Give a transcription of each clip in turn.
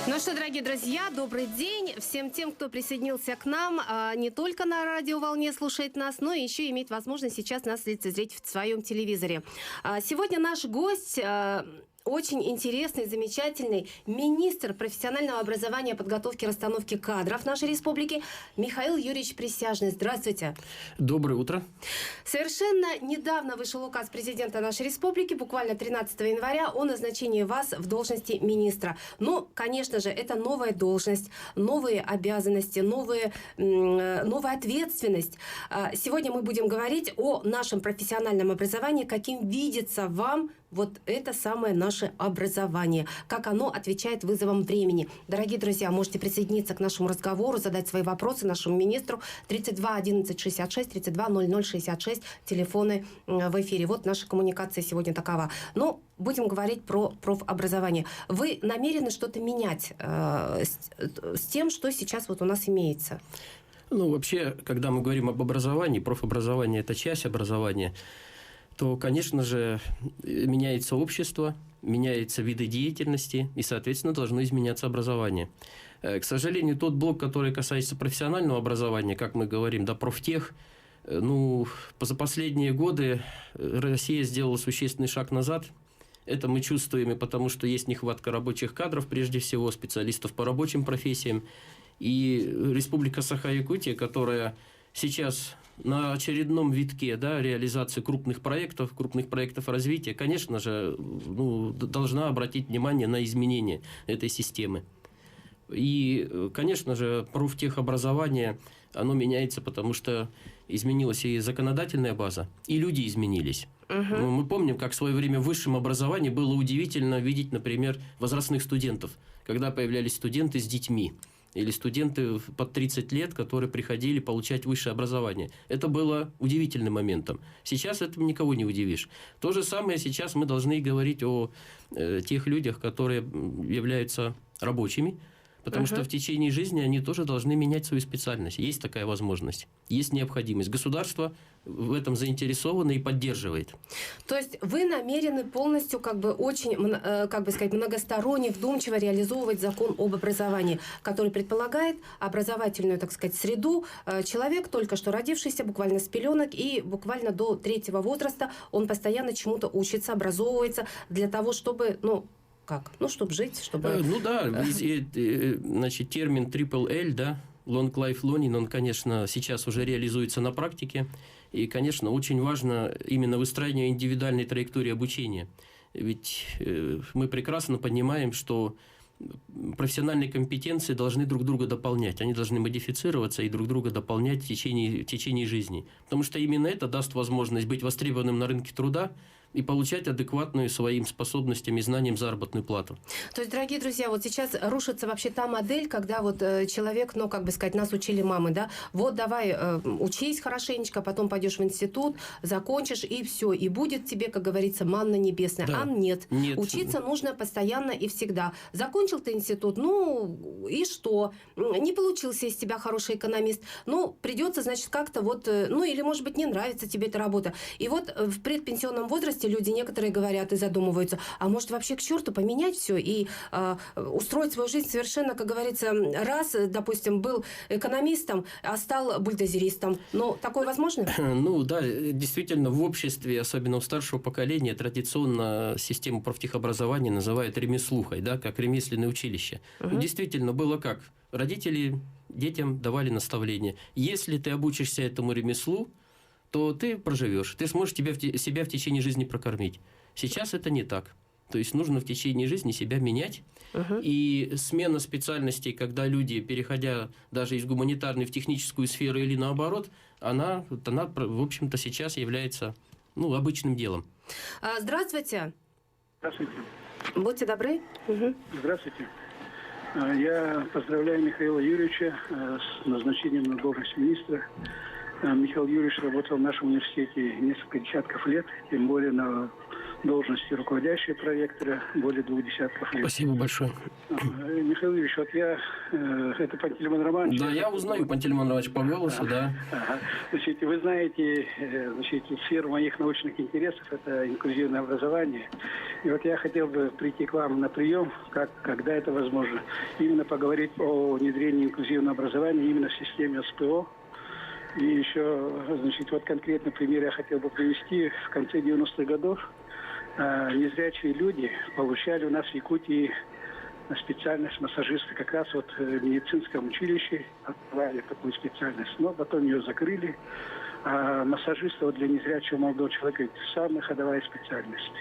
Ну что, дорогие друзья, добрый день всем тем, кто присоединился к нам, не только на радиоволне слушает нас, но еще имеет возможность сейчас нас лицезреть в своем телевизоре. Сегодня наш гость... Очень интересный, замечательный министр профессионального образования, подготовки, расстановки кадров нашей республики Михаил Юрьевич Присяжный. Здравствуйте. Доброе утро. Совершенно недавно вышел указ президента нашей республики, буквально 13 января, о назначении вас в должности министра. Но, конечно же, это новая должность, новые обязанности, новая ответственность. Сегодня мы будем говорить о нашем профессиональном образовании, каким видится вам вот это самое наше образование, как оно отвечает вызовам времени. Дорогие друзья, можете присоединиться к нашему разговору, задать свои вопросы нашему министру. 32 11 66, 32 00 66, телефоны в эфире. Вот наша коммуникация сегодня такова. Но будем говорить про профобразование. Вы намерены что-то менять с тем, что сейчас вот у нас имеется? Ну, вообще, когда мы говорим об образовании, профобразование – это часть образования, то, конечно же, меняется общество, меняются виды деятельности, и, соответственно, должно изменяться образование. К сожалению, тот блок, который касается профессионального образования, как мы говорим, да, профтех, ну, за последние годы Россия сделала существенный шаг назад. Это мы чувствуем, и потому что есть нехватка рабочих кадров, прежде всего, специалистов по рабочим профессиям. И Республика Саха-Якутия, которая сейчас на очередном витке, да, реализации крупных проектов развития, конечно же, должна обратить внимание на изменения этой системы. И, конечно же, профтехобразование, оно меняется, потому что изменилась и законодательная база, и люди изменились. Мы помним, как в свое время в высшем образовании было удивительно видеть, например, возрастных студентов, когда появлялись студенты с детьми. Или студенты под 30 лет, которые приходили получать высшее образование. Это было удивительным моментом. Сейчас этим никого не удивишь. То же самое сейчас мы должны говорить о тех людях, которые являются рабочими, потому что в течение жизни они тоже должны менять свою специальность. Есть такая возможность, есть необходимость. Государство в этом заинтересовано и поддерживает. То есть вы намерены полностью, очень, многосторонне, вдумчиво реализовывать закон об образовании, который предполагает образовательную, среду. Человек, только что родившийся, буквально с пеленок, и буквально до 3-го возраста он постоянно чему-то учится, образовывается для того, чтобы, чтобы жить, чтобы... Значит, термин Triple-L, да, Long Life Learning, он, конечно, сейчас уже реализуется на практике. И, конечно, очень важно именно выстраивание индивидуальной траектории обучения. Ведь мы прекрасно понимаем, что профессиональные компетенции должны друг друга дополнять. Они должны модифицироваться и друг друга дополнять в течение жизни. Потому что именно это даст возможность быть востребованным на рынке труда и получать адекватную своим способностям и знаниям заработную плату. То есть, дорогие друзья, вот сейчас рушится вообще та модель, когда вот человек, нас учили мамы, да, вот давай учись хорошенечко, потом пойдешь в институт, закончишь, и все, и будет тебе, как говорится, манна небесная. Да. А нет. Учиться нужно постоянно и всегда. Закончил ты институт, и что? Не получился из тебя хороший экономист. Придется, значит, как-то или, может быть, не нравится тебе эта работа. И вот в предпенсионном возрасте люди некоторые говорят и задумываются, а может вообще к черту поменять все и устроить свою жизнь совершенно, как говорится, раз, допустим, был экономистом, а стал бульдозеристом. Такое возможно? Да, действительно, в обществе, особенно у старшего поколения, традиционно систему профтехобразования называют ремеслухой, да, как ремесленное училище. Действительно, было как? Родители детям давали наставления. Если ты обучишься этому ремеслу, то ты проживешь, ты сможешь себя в течение жизни прокормить. Сейчас это не так. То есть нужно в течение жизни себя менять. И смена специальностей, когда люди, переходя даже из гуманитарной в техническую сферу или наоборот, она в общем-то, сейчас является обычным делом. Здравствуйте. Здравствуйте. Будьте добры. Здравствуйте. Я поздравляю Михаила Юрьевича с назначением на должность министра. Михаил Юрьевич работал в нашем университете несколько десятков лет, тем более на должности руководящего проектора более 2 десятков лет. Спасибо большое. Михаил Юрьевич, вот я, это Пантелеймон Романович. Да, я узнаю Пантелеймон Романович по голосу, да. Ага. Значит, вы знаете, сферу моих научных интересов – это инклюзивное образование. И вот я хотел бы прийти к вам на прием, когда это возможно, именно поговорить о внедрении инклюзивного образования именно в системе СПО. И еще, значит, вот конкретный пример я хотел бы привести. В конце 90-х годов незрячие люди получали у нас в Якутии специальность массажиста. Как раз вот в медицинском училище открывали такую специальность, но потом ее закрыли. А массажиста вот для незрячего молодого человека это самая ходовая специальность.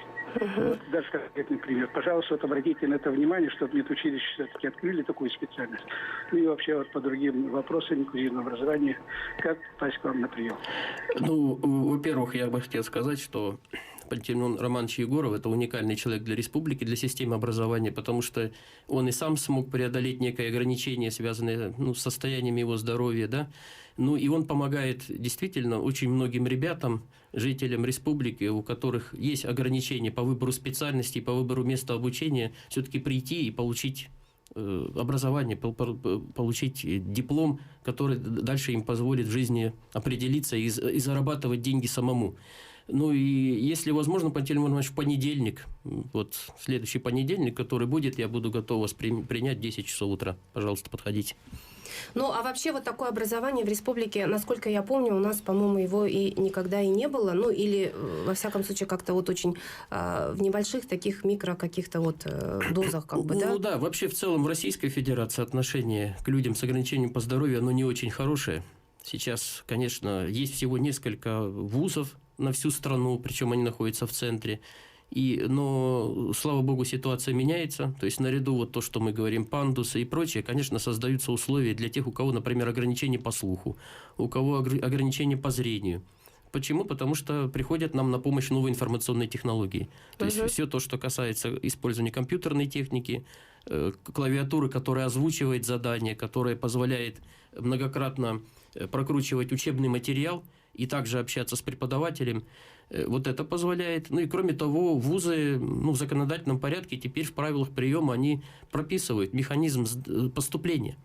Вот даже конкретный пример. Пожалуйста, вот обратите на это внимание, чтобы медучилище все-таки открыли такую специальность. Ну и вообще вот по другим вопросам инклюзивного образования, как попасть к вам на прием? Ну, во-первых, я бы хотел сказать, что Пантелеймон Романович Егоров – это уникальный человек для республики, для системы образования, потому что он и сам смог преодолеть некое ограничение, связанное с состоянием его здоровья, да. Ну, и он помогает действительно очень многим ребятам, жителям республики, у которых есть ограничения по выбору специальностей, по выбору места обучения, все-таки прийти и получить образование, получить диплом, который дальше им позволит в жизни определиться и зарабатывать деньги самому. Ну и если возможно, Пантелеймон Иванович, в понедельник, вот следующий понедельник, который будет, я буду готов вас принять в 10 часов утра. Пожалуйста, подходите. Ну, а вообще вот такое образование в республике, насколько я помню, у нас, по-моему, его и никогда и не было. Ну, или, во всяком случае, как-то вот очень в небольших таких микро каких-то вот дозах, как бы, да? Ну да, вообще в целом в Российской Федерации отношение к людям с ограничением по здоровью, оно не очень хорошее. Сейчас, конечно, есть всего несколько вузов на всю страну, причем они находятся в центре. Но, слава богу, ситуация меняется. То есть, наряду вот то, что мы говорим, пандусы и прочее, конечно, создаются условия для тех, у кого, например, ограничения по слуху, у кого ограничения по зрению. Почему? Потому что приходят нам на помощь новые информационные технологии. То есть, все то, что касается использования компьютерной техники, клавиатуры, которая озвучивает задания, которая позволяет многократно прокручивать учебный материал и также общаться с преподавателем. Вот это позволяет. Ну и кроме того, вузы в законодательном порядке теперь в правилах приема они прописывают механизм поступления.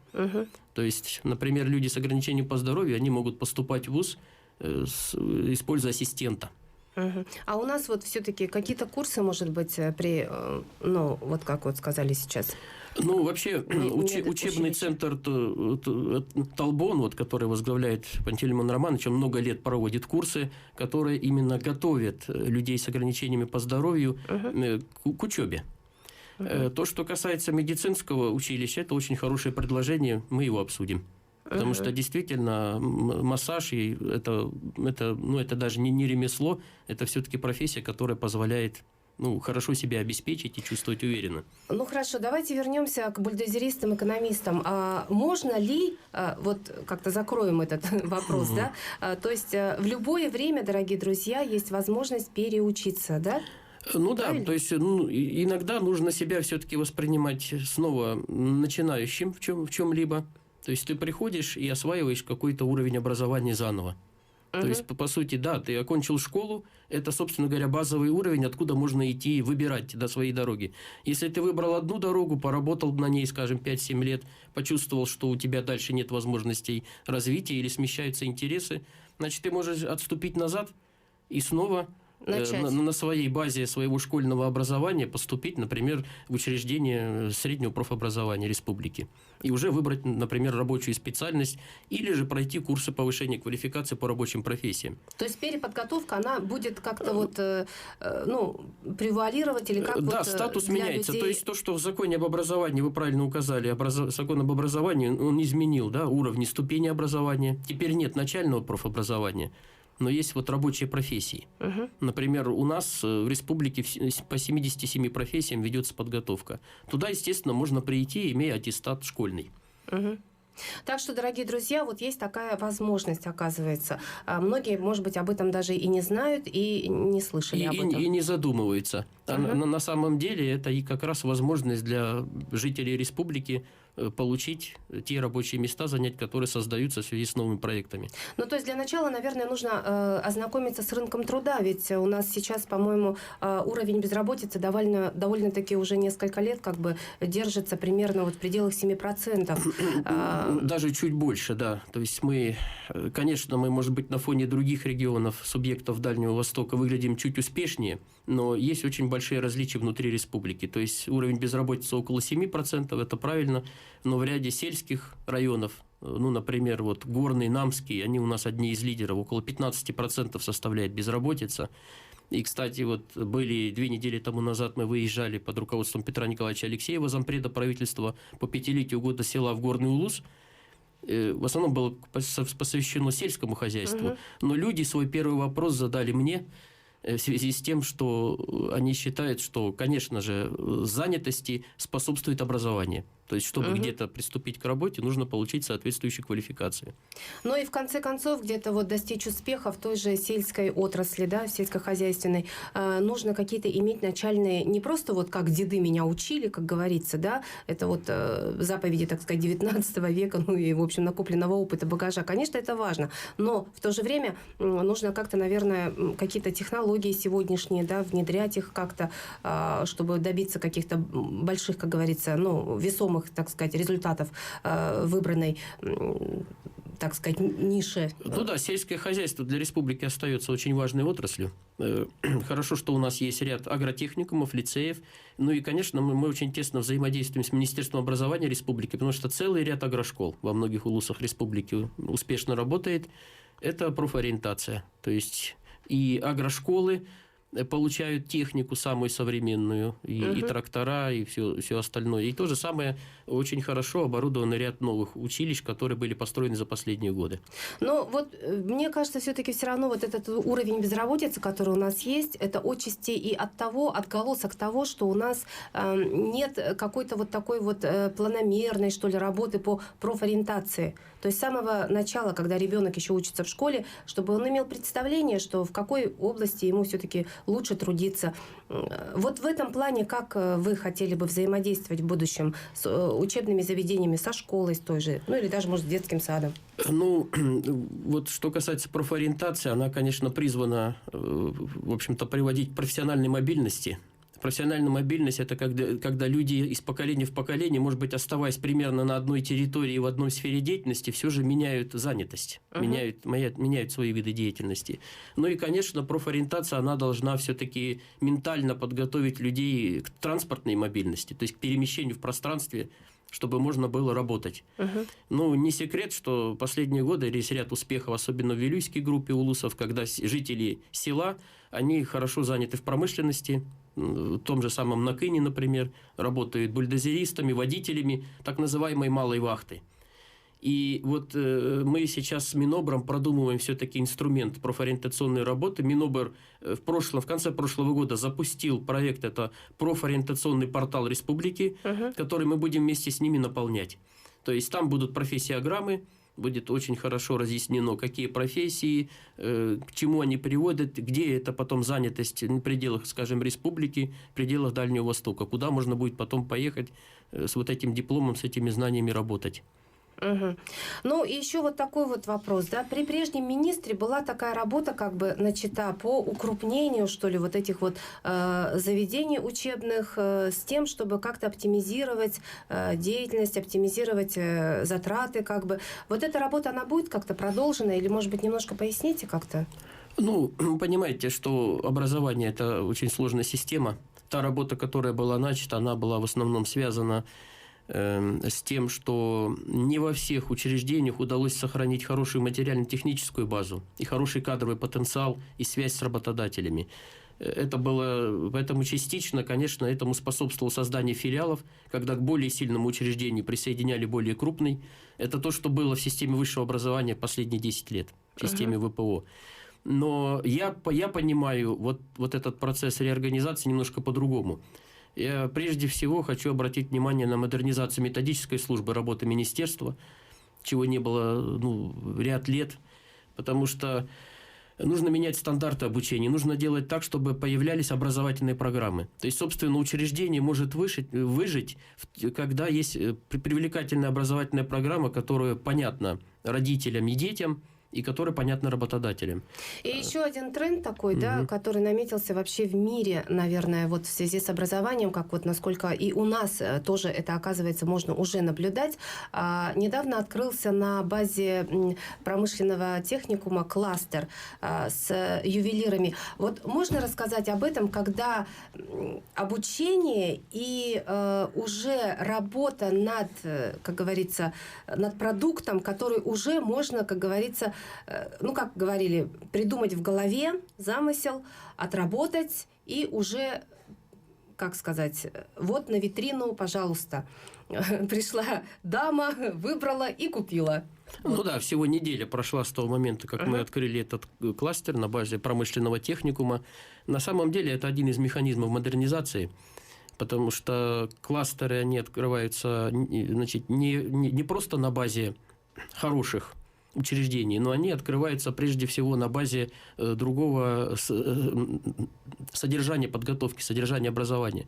То есть, например, люди с ограничением по здоровью, они могут поступать в вуз, используя ассистента. А у нас вот все-таки какие-то курсы, может быть, вот как вот сказали сейчас? Ну, вообще, учебный центр «Толбон», вот, который возглавляет Пантелеймон Романович, он много лет проводит курсы, которые именно готовят людей с ограничениями по здоровью к учебе. То, что касается медицинского училища, это очень хорошее предложение, мы его обсудим. Потому что действительно массаж это даже не ремесло, это все-таки профессия, которая позволяет хорошо себя обеспечить и чувствовать уверенно. Ну хорошо, давайте вернемся к бульдозеристам, экономистам. Можно ли, вот как-то закроем этот вопрос, да? То есть в любое время, дорогие друзья, есть возможность переучиться, да? Ну правильно? Да, то есть иногда нужно себя все-таки воспринимать снова начинающим в чем-либо. То есть ты приходишь и осваиваешь какой-то уровень образования заново. То есть, по сути, да, ты окончил школу, это, собственно говоря, базовый уровень, откуда можно идти и выбирать до своей дороги. Если ты выбрал одну дорогу, поработал на ней, скажем, 5-7 лет, почувствовал, что у тебя дальше нет возможностей развития или смещаются интересы, значит, ты можешь отступить назад и снова на своей базе своего школьного образования поступить, например, в учреждение среднего профобразования республики. И уже выбрать, например, рабочую специальность или же пройти курсы повышения квалификации по рабочим профессиям. То есть переподготовка, она будет как-то превалировать или как? Да, статус меняется. Людей... То есть то, что в законе об образовании, вы правильно указали, закон об образовании, он изменил уровни, ступени образования. Теперь нет начального профобразования. Но есть вот рабочие профессии. Например, у нас в республике по 77 профессиям ведется подготовка. Туда, естественно, можно прийти, имея аттестат школьный. Так что, дорогие друзья, вот есть такая возможность, оказывается. Многие, может быть, об этом даже и не знают, и не слышали об этом. И не задумываются. На самом деле, это и как раз возможность для жителей республики получить те рабочие места, занять которые создаются в связи с новыми проектами. Ну, то есть для начала, наверное, нужно ознакомиться с рынком труда, ведь у нас сейчас, по-моему, уровень безработицы довольно-таки уже несколько лет как бы держится примерно вот в пределах 7%. Даже чуть больше, да. То есть мы, конечно, может быть, на фоне других регионов, субъектов Дальнего Востока выглядим чуть успешнее, но есть очень большие различия внутри республики. То есть уровень безработицы около 7%, это правильно, но в ряде сельских районов, ну, например, вот Горный, Намский, они у нас одни из лидеров, около 15% составляет безработица. И, кстати, вот были 2 недели тому назад, мы выезжали под руководством Петра Николаевича Алексеева, зампреда правительства, по 5-летию года села в Горный Улус. В основном было посвящено сельскому хозяйству. Но люди свой первый вопрос задали мне в связи с тем, что они считают, что, конечно же, занятости способствует образование. То есть, чтобы где-то приступить к работе, нужно получить соответствующую квалификацию. Ну и в конце концов, где-то вот достичь успеха в той же сельской отрасли, да, в сельскохозяйственной, нужно какие-то иметь начальные, не просто вот как деды меня учили, как говорится, да, это вот заповеди, так сказать, 19 века, ну и, в общем, накопленного опыта, багажа. Конечно, это важно, но в то же время нужно как-то, наверное, какие-то технологии сегодняшние, да, внедрять их как-то, чтобы добиться каких-то больших, как говорится, ну, весомых, так сказать, результатов выбранной, так сказать, ниши. Ну да, сельское хозяйство для республики остается очень важной отраслью. Хорошо, что у нас есть ряд агротехникумов, лицеев. Ну и, конечно, мы очень тесно взаимодействуем с Министерством образования республики, потому что целый ряд агрошкол во многих улусах республики успешно работает. Это профориентация. То есть и агрошколы получают технику самую современную, и трактора, и все остальное. И то же самое очень хорошо оборудован ряд новых училищ, которые были построены за последние годы. Но вот мне кажется, все-таки все равно вот этот уровень безработицы, который у нас есть, это отчасти и от того, отголосок того, что у нас нет какой-то вот такой вот планомерной, что ли, работы по профориентации. То есть с самого начала, когда ребенок еще учится в школе, чтобы он имел представление, что в какой области ему все-таки лучше трудиться. Вот в этом плане, как вы хотели бы взаимодействовать в будущем с учебными заведениями, со школой, с той же, ну или даже, может, с детским садом? Ну, вот что касается профориентации, она, конечно, призвана, в общем-то, приводить к профессиональной мобильности. Профессиональная мобильность – это когда люди из поколения в поколение, может быть, оставаясь примерно на одной территории, в одной сфере деятельности, все же меняют занятость, меняют свои виды деятельности. Ну и, конечно, профориентация, она должна все-таки ментально подготовить людей к транспортной мобильности, то есть к перемещению в пространстве, чтобы можно было работать. Ну, не секрет, что последние годы есть ряд успехов, особенно в Вилюйской группе улусов, когда жители села, они хорошо заняты в промышленности, в том же самом Накыне, например, работают бульдозеристами, водителями так называемой малой вахты. И вот мы сейчас с Минобром продумываем все-таки инструмент профориентационной работы. Минобр в конце прошлого года запустил проект, это профориентационный портал республики, который мы будем вместе с ними наполнять. То есть там будут профессиограммы, будет очень хорошо разъяснено, какие профессии, к чему они приводят, где это потом занятость в пределах, скажем, республики, в пределах Дальнего Востока, куда можно будет потом поехать с вот этим дипломом, с этими знаниями работать. Ну, и еще вот такой вот вопрос, да, при прежнем министре была такая работа, как бы, начата по укрупнению, что ли, вот этих вот заведений учебных с тем, чтобы как-то оптимизировать деятельность, оптимизировать затраты, как бы. Вот эта работа, она будет как-то продолжена или, может быть, немножко поясните как-то? Ну, понимаете, что образование – это очень сложная система. Та работа, которая была начата, она была в основном связана с тем, что не во всех учреждениях удалось сохранить хорошую материально-техническую базу и хороший кадровый потенциал и связь с работодателями. Это было, поэтому частично, конечно, этому способствовало создание филиалов, когда к более сильному учреждению присоединяли более крупный. Это то, что было в системе высшего образования последние 10 лет, в системе ВПО. Но я понимаю вот этот процесс реорганизации немножко по-другому. Я прежде всего хочу обратить внимание на модернизацию методической службы работы министерства, чего не было ряд лет, потому что нужно менять стандарты обучения, нужно делать так, чтобы появлялись образовательные программы. То есть, собственно, учреждение может выжить, когда есть привлекательная образовательная программа, которая понятна родителям и детям, и которая понятна работодателям. И еще один тренд такой, да, который наметился вообще в мире, наверное, вот в связи с образованием, как вот насколько и у нас тоже это, оказывается, можно уже наблюдать. Недавно открылся на базе промышленного техникума кластер с ювелирами. Вот можно рассказать об этом, когда обучение и уже работа над, как говорится, над продуктом, который уже можно, как говорится, ну, как говорили, придумать в голове замысел, отработать и уже, как сказать, вот на витрину, пожалуйста. Пришла дама, выбрала и купила. Ну да, всего неделя прошла с того момента, как мы открыли этот кластер на базе промышленного техникума. На самом деле это один из механизмов модернизации, потому что кластеры, они открываются, значит, не просто на базе хороших учреждений, но они открываются прежде всего на базе другого содержания подготовки, содержания образования.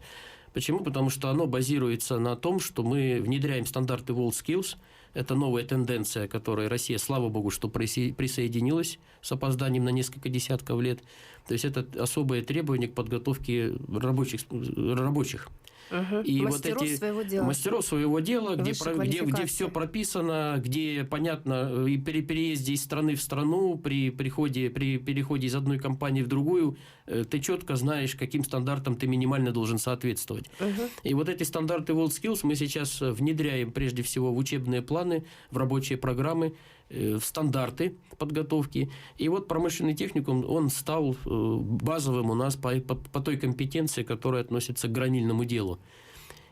Почему? Потому что оно базируется на том, что мы внедряем стандарты WorldSkills. Это новая тенденция, к которой Россия, слава богу, что присоединилась с опозданием на несколько десятков лет. То есть это особые требования к подготовке рабочих. И мастеров вот эти своего дела. Мастеров своего дела, где все прописано, где понятно, и при переезде из страны в страну, при переходе из одной компании в другую, ты четко знаешь, каким стандартам ты минимально должен соответствовать. И вот эти стандарты WorldSkills мы сейчас внедряем прежде всего в учебные планы, в рабочие программы, в стандарты подготовки. И вот промышленный техникум, он стал базовым у нас по той компетенции, которая относится к гранильному делу.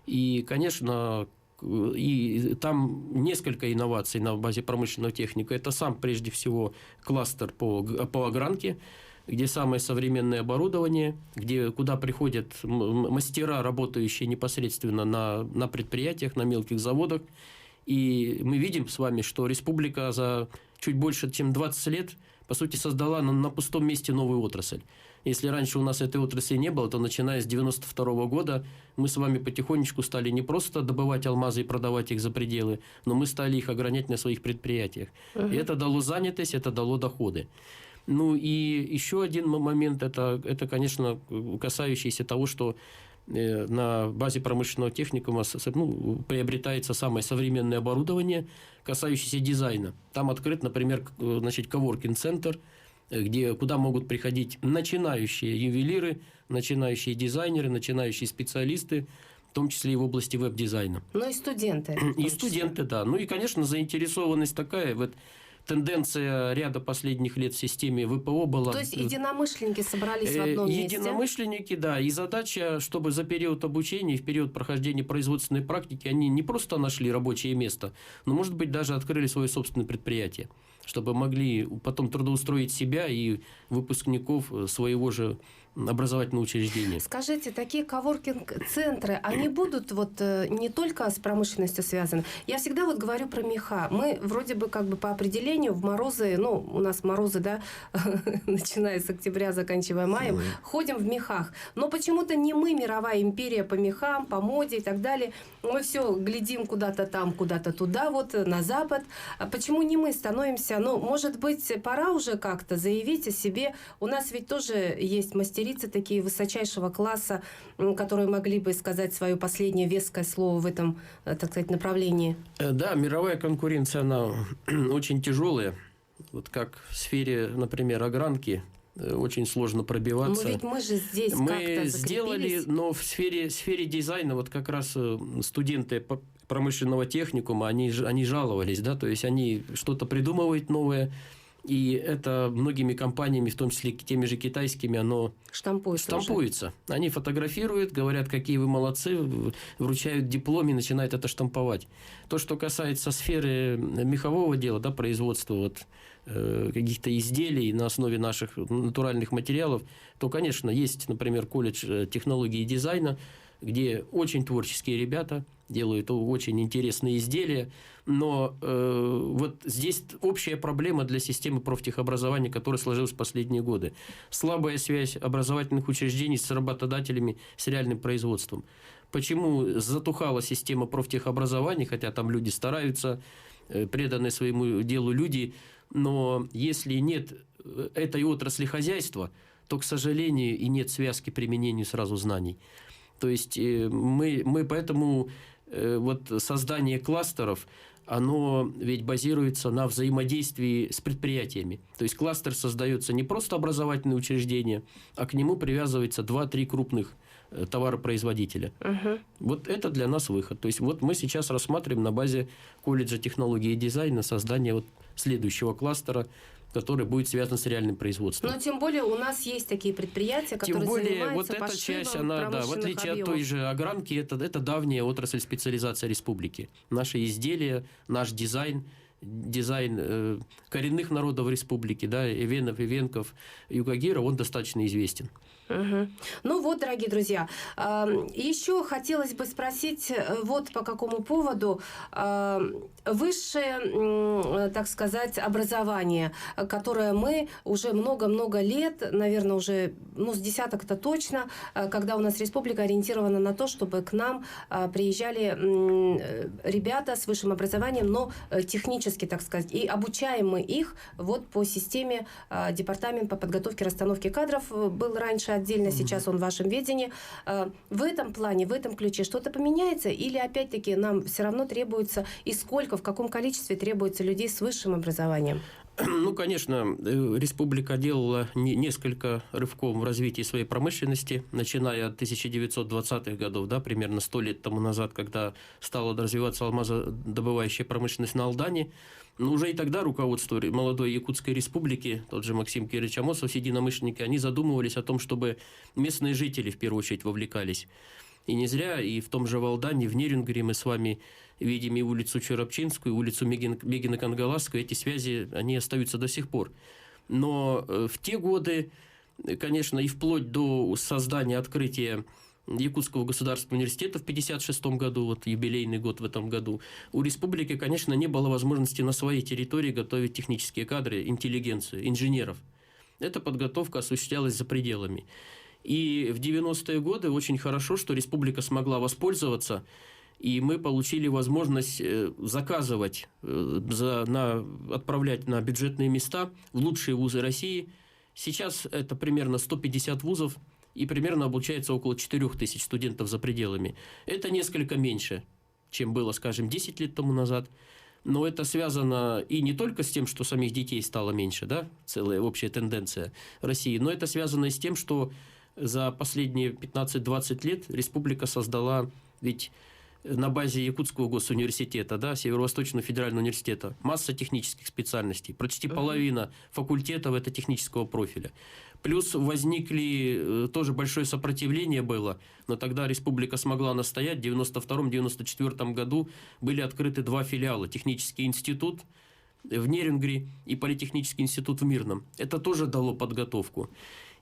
И, конечно, и там несколько инноваций на базе промышленного техника. Это сам, прежде всего, кластер по огранке, где самое современное оборудование, куда приходят мастера, работающие непосредственно на предприятиях, на мелких заводах. И мы видим с вами, что республика за чуть больше, чем 20 лет, по сути, создала на пустом месте новую отрасль. Если раньше у нас этой отрасли не было, то начиная с 1992 года мы с вами потихонечку стали не просто добывать алмазы и продавать их за пределы, но мы стали их огранять на своих предприятиях. И это дало занятость, это дало доходы. Ну и еще один момент, это, конечно, касающийся того, что на базе промышленного техникума приобретается самое современное оборудование, касающееся дизайна. Там открыт, например, коворкинг-центр, куда могут приходить начинающие ювелиры, начинающие дизайнеры, начинающие специалисты, в том числе и в области веб-дизайна. Ну и студенты. И студенты, да. Ну и, конечно, заинтересованность такая. Вот тенденция ряда последних лет в системе ВПО была... То есть единомышленники собрались в одном месте? Единомышленники, да. И задача, чтобы за период обучения, в период прохождения производственной практики, они не просто нашли рабочее место, но, может быть, даже открыли свое собственное предприятие, чтобы могли потом трудоустроить себя и выпускников своего же образовательного учреждения. Скажите, такие коворкинг-центры, они будут вот не только с промышленностью связаны? Я всегда вот говорю про меха. Мы вроде бы как бы по определению в морозы, ну, у нас морозы, да, начиная с октября, заканчивая маем, ходим в мехах. Но почему-то не мы, мировая империя по мехам, по моде и так далее. Мы все глядим куда-то там, куда-то туда, вот на запад. А почему не мы становимся? Ну, может быть, пора уже как-то заявить о себе. У нас ведь тоже есть мастерицы такие высочайшего класса, которые могли бы сказать свое последнее веское слово в этом, так сказать, направлении. Да, мировая конкуренция, она очень тяжелая. Вот как в сфере, например, огранки, очень сложно пробиваться. Но ведь мы же здесь как-то закрепились. Сделали, но в сфере дизайна вот как раз студенты промышленного техникума, они жаловались, да, то есть они что-то придумывают новое, и это многими компаниями, в том числе теми же китайскими, оно штампуется. Они фотографируют, говорят, какие вы молодцы, вручают диплом и начинают это штамповать. То, что касается сферы мехового дела, да, производства вот, каких-то изделий на основе наших натуральных материалов, то, конечно, есть, например, колледж технологии и дизайна, где очень творческие ребята делают очень интересные изделия. Но вот здесь общая проблема для системы профтехобразования, которая сложилась в последние годы. Слабая связь образовательных учреждений с работодателями, с реальным производством. Почему затухала система профтехобразования, хотя там люди стараются, преданные своему делу люди, но если нет этой отрасли хозяйства, то, к сожалению, и нет связки применению сразу знаний. То есть мы поэтому вот создание кластеров, оно ведь базируется на взаимодействии с предприятиями. То есть кластер создается не просто образовательное учреждение, а к нему привязывается 2-3 крупных товаропроизводителя. Вот это для нас выход. То есть вот мы сейчас рассматриваем на базе колледжа технологии и дизайна создание вот следующего кластера, который будет связан с реальным производством. Но тем более у нас есть такие предприятия, которые тем более, занимаются вот эта пошивом часть, она, да, в отличие от той же огранки, это давняя отрасль специализации республики. Наши изделия, наш дизайн коренных народов республики, да, эвенов, эвенков, югагира, он достаточно известен. Ну вот, дорогие друзья, еще хотелось бы спросить вот по какому поводу высшее, так сказать, образование, которое мы уже много-много лет, наверное, уже с десяток-то точно, когда у нас республика ориентирована на то, чтобы к нам приезжали ребята с высшим образованием, но технически, так сказать, и обучаем мы их вот по системе департамента по подготовке и расстановке кадров был раньше отдельно, сейчас он в вашем ведении. В этом плане, в этом ключе что-то поменяется или опять-таки нам все равно требуется и сколько, в каком количестве требуется людей с высшим образованием? Ну, конечно, республика делала несколько рывков в развитии своей промышленности, начиная от 1920-х годов, да, примерно 100 лет тому назад, когда стала развиваться алмазодобывающая промышленность на Алдане. Но уже и тогда руководство молодой Якутской республики, тот же Максим Кирович Амосов, единомышленники, они задумывались о том, чтобы местные жители в первую очередь вовлекались. И не зря, и в том же Валдане, в Нерюнгере мы с вами видим и улицу Чурапчинскую, и улицу Мегина-Кангаласскую. Эти связи, они остаются до сих пор. Но в те годы, конечно, и вплоть до создания, открытия Якутского государственного университета в 1956 году, вот юбилейный год в этом году, у республики, конечно, не было возможности на своей территории готовить технические кадры, интеллигенцию, инженеров. Эта подготовка осуществлялась за пределами. И в 90-е годы очень хорошо, что республика смогла воспользоваться, и мы получили возможность заказывать, отправлять на бюджетные места в лучшие вузы России. Сейчас это примерно 150 вузов, и примерно обучается около 4000 студентов за пределами. Это несколько меньше, чем было, скажем, 10 лет тому назад. Но это связано и не только с тем, что самих детей стало меньше, да, целая общая тенденция России, но это связано и с тем, что за последние 15-20 лет республика создала, ведь на базе Якутского госуниверситета, да, Северо-Восточного федерального университета, масса технических специальностей, почти половина факультетов это технического профиля. Плюс возникли, тоже большое сопротивление было, но тогда республика смогла настоять. В 1992-1994 году были открыты 2 филиала. Технический институт в Нерюнгере и Политехнический институт в Мирном. Это тоже дало подготовку.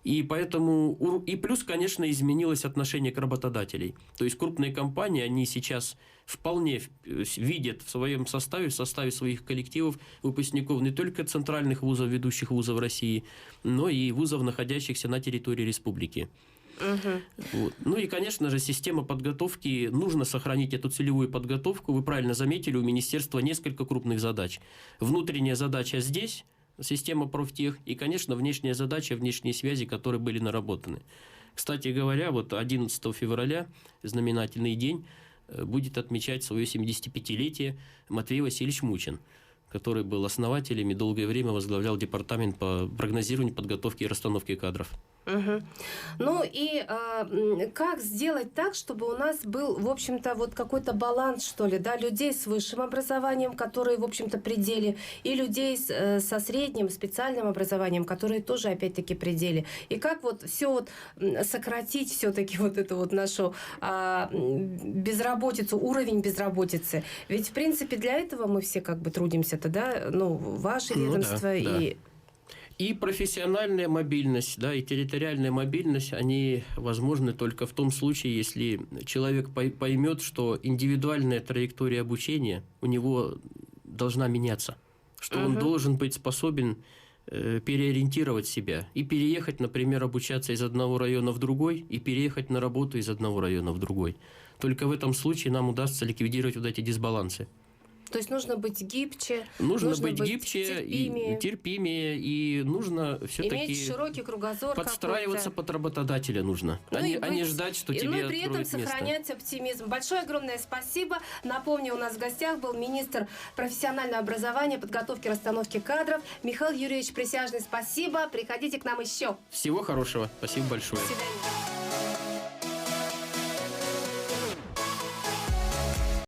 И поэтому, и плюс, конечно, изменилось отношение к работодателям. То есть крупные компании, они сейчас вполне видят в своем составе, в составе своих коллективов выпускников не только центральных вузов, ведущих вузов России, но и вузов, находящихся на территории республики. Вот. Ну и, конечно же, система подготовки, нужно сохранить эту целевую подготовку. Вы правильно заметили, у министерства несколько крупных задач. Внутренняя задача здесь – система профтех, и, конечно, внешняя задача, внешние связи, которые были наработаны. Кстати говоря, вот 11 февраля, знаменательный день, будет отмечать свое 75-летие Матвей Васильевич Мучин, который был основателем и долгое время возглавлял департамент по прогнозированию, подготовке и расстановке кадров. Ну и как сделать так, чтобы у нас был, в общем-то, вот какой-то баланс, что ли, да, людей с высшим образованием, которые, в общем-то, при деле, и людей со средним специальным образованием, которые тоже, опять-таки, при деле. И как вот все вот сократить все-таки вот эту вот нашу безработицу, уровень безработицы. Ведь, в принципе, для этого мы все как бы трудимся-то, да, ну, ваше ведомство и... И профессиональная мобильность, да, и территориальная мобильность, они возможны только в том случае, если человек поймет, что индивидуальная траектория обучения у него должна меняться, что он должен быть способен переориентировать себя и переехать, например, обучаться из одного района в другой и переехать на работу из одного района в другой. Только в этом случае нам удастся ликвидировать вот эти дисбалансы. То есть нужно быть гибче, нужно быть гибче, терпимее, и терпимее, и нужно все-таки иметь широкий кругозор, подстраиваться под работодателя нужно, а не ждать, что тебе но и при этом откроют место. сохранять оптимизм. Большое огромное спасибо. Напомню, у нас в гостях был министр профессионального образования, подготовки, расстановки кадров Михаил Юрьевич Присяжный. Спасибо. Приходите к нам еще. Всего хорошего. Спасибо большое. До свидания.